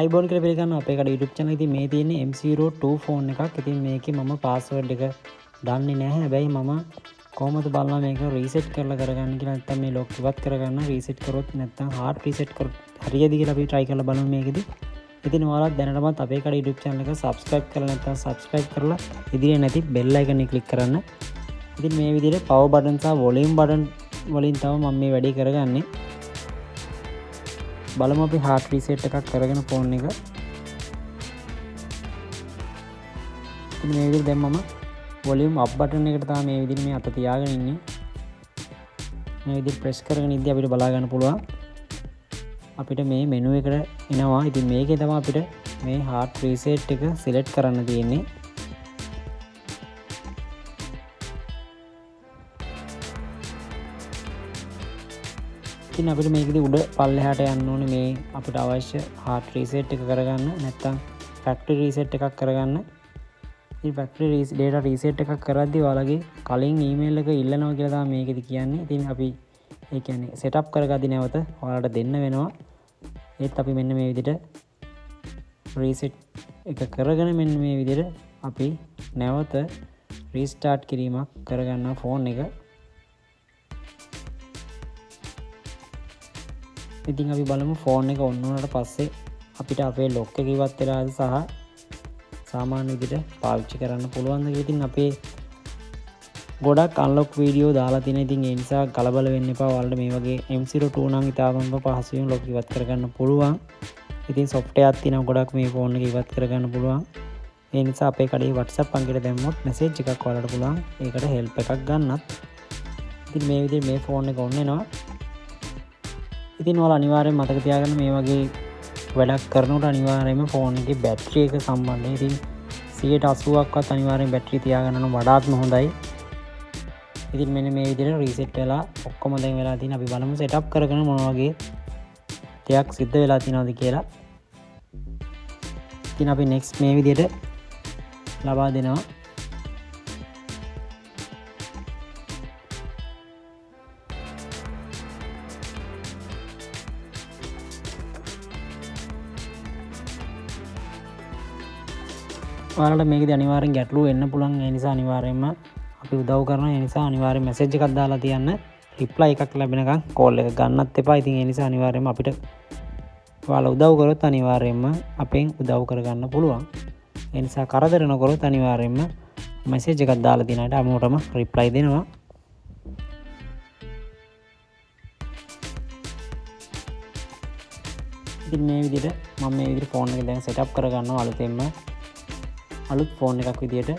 iBoard කියලා පිළිගන්න අපේ කට YouTube channel ඉතින් මේ තියෙන්නේ M02 ෆෝන් එකක්. ඉතින් මේකේ මම password එක දන්නේ නැහැ. හැබැයි මම කොහොමද බලනවා මේක රීසෙට් කරලා කරගන්න කියලා නැත්නම් මේ ලොක් ඉවත් කරගන්න රීසෙට් කරොත් නැත්නම් hard reset කරොත් හරියද කියලා අපි try කරලා බලමු මේකෙදි. ඉතින් ඔයාලා දැනටමත් අපේ කට YouTube channel එක subscribe කරලා නැත්නම් subscribe කරලා ඉදිරියේ නැති bell icon එක click කරන්න. ඉතින් මේ විදිහට power button සහ volume button වලින් තමයි මම මේ වැඩේ කරගන්නේ. බලමු අපි hard reset එකක් කරගෙන ෆෝන් එක. ඉතින් මේ විදිහට දැන් මම volume up button එකට තමයි මේ විදිහට මේ අත තියාගෙන ඉන්නේ. මේ විදිහට press කරගෙන ඉද්දි අපිට බලා ගන්න පුළුවන්. අපිට මේ menu එකට එනවා. ඉතින් මේකේ තමයි අපිට මේ hard reset එක select කරන්න තියෙන්නේ. ඉතින් අපිට මේකෙදි උඩ පල්ලෙහාට යන්න ඕනේ මේ අපිට අවශ්‍ය hard reset එක කරගන්න නැත්නම් factory reset එකක් කරගන්න. ඉතින් factory data reset එකක් කරද්දී ඔයාලගේ කලින් email එක ඉල්ලනවා කියලා තමයි මේකෙදි කියන්නේ. ඉතින් අපි ඒ කියන්නේ setup කරගද්දී නැවත ඔයාලට දෙන්න වෙනවා. ඒත් අපි මෙන්න මේ විදිහට reset එක කරගෙන මෙන්න මේ විදිහට අපි නැවත restart කිරීමක් කරගන්නවා ෆෝන් එක. ඉතින් අපි බලමු ෆෝන් එක ඔන් වුණාට පස්සේ අපිට අපේ ලොක් එක ඉවත් වෙලාද සහ සාමාන්‍ය විදිහට පාවිච්චි කරන්න පුළුවන්ද කියලා. ඉතින් අපේ ගොඩක් අන්ලොක් වීඩියෝ දාලා තියෙන. ඉතින් ඒ නිසා කලබල වෙන්න එපා. ඔයාලට මේ වගේ M02 නම් ඉතාමත් පහසුවෙන් ලොක් ඉවත් කරගන්න පුළුවන්. ඉතින් software එකක් තියෙනවා ගොඩක් මේ ෆෝන් එක ඉවත් කරගන්න පුළුවන්. ඒ නිසා අපේ කඩේ WhatsApp අංකයට දැම්මොත් message එකක් ඔයාලට පුළුවන්. ඒකට help එකක් ගන්නත්. ඉතින් මේ විදිහට මේ ෆෝන් එක ඔන් වෙනවා. ඉතින් ඔයාලා අනිවාර්යෙන් මතක තියාගන්න මේ වගේ වැඩක් කරනකොට අනිවාර්යයෙන්ම ෆෝන් එකේ බැටරි එක සම්බන්ධයෙන් ඉතින් 80%ක්වත් අනිවාර්යෙන් බැටරි තියාගන්න නම් වඩාත්ම හොඳයි. ඉතින් මෙන්න මේ විදිහට රීසෙට් වෙලා ඔක්කොම දැන් වෙලා තියෙන අපි බලමු සෙටප් කරගෙන මොන වගේ දෙයක් සිද්ධ වෙලා තියෙනවද කියලා. ඉතින් අපි next මේ විදිහට ලබා දෙනවා. ඔයාලට මේකදී අනිවාර්යෙන් ගැටලු එන්න පුළුවන්. ඒ නිසා අනිවාර්යෙන්ම අපි උදව් කරනවා. ඒ නිසා අනිවාර්යෙන් මැසේජ් එකක් දාලා තියන්න. රිප්ලයි එකක් ලැබෙනකන් කෝල් එක ගන්නත් එපා. ඉතින් ඒ නිසා අනිවාර්යෙන්ම අපිට ඔයාලා උදව් කරොත් අනිවාර්යෙන්ම අපෙන් උදව් කරගන්න පුළුවන්. ඒ නිසා කරදර නොකරොත් අනිවාර්යෙන්ම මැසේජ් එකක් දාලා දිනාට හැමෝටම රිප්ලයි දෙනවා. ඉතින් මේ විදිහට මම මේ විදිහට ෆෝන් එක දැන් සෙටප් කරගන්නවා අලුතෙන්ම අලුත් ෆෝන් එකක් විදියට.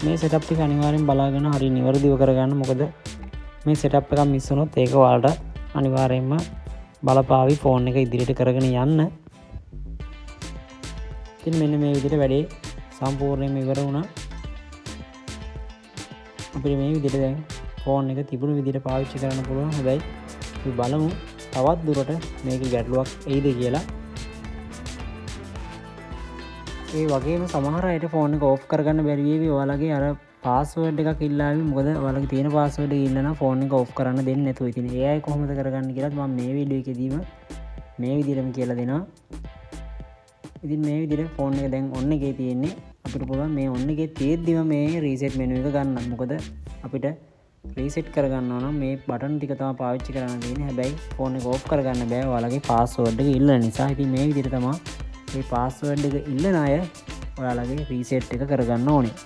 මේ සෙටප් ටික අනිවාර්යෙන් බලාගෙන හරිය නිවැරදිව කරගන්න. මොකද මේ සෙටප් එකක් මිස් වුණොත් ඒක ඔයාලට අනිවාර්යයෙන්ම බලපාවි ෆෝන් එක ඉදිරියට කරගෙන යන්න. ඉතින් මෙන්න මේ විදිහට වැඩේ සම්පූර්ණයෙන්ම ඉවර වුණා. අපිට මේ විදිහට දැන් ෆෝන් එක තිබුණු විදිහට පාවිච්චි කරන්න පුළුවන්. හැබැයි අපි බලමු තවත් දුරට මේකේ ගැටලුවක් එයිද කියලා. ඒ වගේම සමහර අයට ෆෝන් එක ඕෆ් කරගන්න බැරි වෙවි. ඔයාලගේ අර පාස්වර්ඩ් එකක් ඉල්ලාවි. මොකද ඔයාලගේ තියෙන පාස්වර්ඩ් එක ඉල්ලනවා ෆෝන් එක ඕෆ් කරන්න දෙන්නේ නැතුව. ඉතින් ඒ අය කොහොමද කරගන්නේ කියලාත් මම මේ වීඩියෝ එකේදීම මේ විදිහටම කියලා දෙනවා. ඉතින් මේ විදිහට ෆෝන් එක දැන් ඔන් එකේ තියෙන්නේ. අපිට පුළුවන් මේ ඔන් එකේ තියෙද්දිම මේ රීසෙට් මෙනු එක ගන්න. මොකද අපිට රීසෙට් කරගන්න ඕන නම් මේ බටන් ටික තමයි පාවිච්චි කරන්න තියෙන්නේ. හැබැයි ෆෝන් එක ඕෆ් කරගන්න බෑ ඔයාලගේ පාස්වර්ඩ් එක ඉල්ලන නිසා. ඉතින් මේ විදිහට තමයි මේ පාස්වර්ඩ් එක ඉල්ලන අය ඔයාලගේ රීසෙට් එක කරගන්න ඕනේ.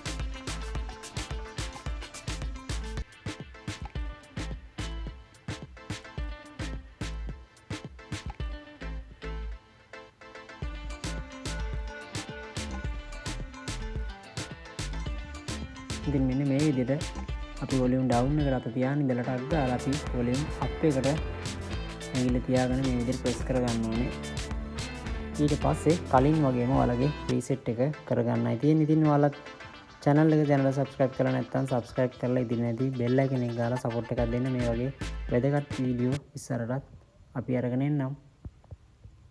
ඉතින් මෙන්න මේ විදිහට අපි වොලියුම් ඩවුන් එකට අත තියාගෙන ඉඳලා ටක් ගාලා අපි වොලියුම් අප් එකට ඇඟිල්ල තියාගෙන මේ විදිහට ප්‍රෙස් කරගන්න ඕනේ. ඊට පස්සේ කලින් වගේම ඔයාලගේ රීසෙට් එක කරගන්නයි තියෙන්නේ. ඉතින් ඔයාලත් channel එක දැනට subscribe කරලා නැත්නම් subscribe කරලා ඉදිරියේදී bell icon එක ගාලා support එකක් දෙන්න. මේ වගේ වැදගත් වීඩියෝ ඉස්සරහට අපි අරගෙන එන්නම්.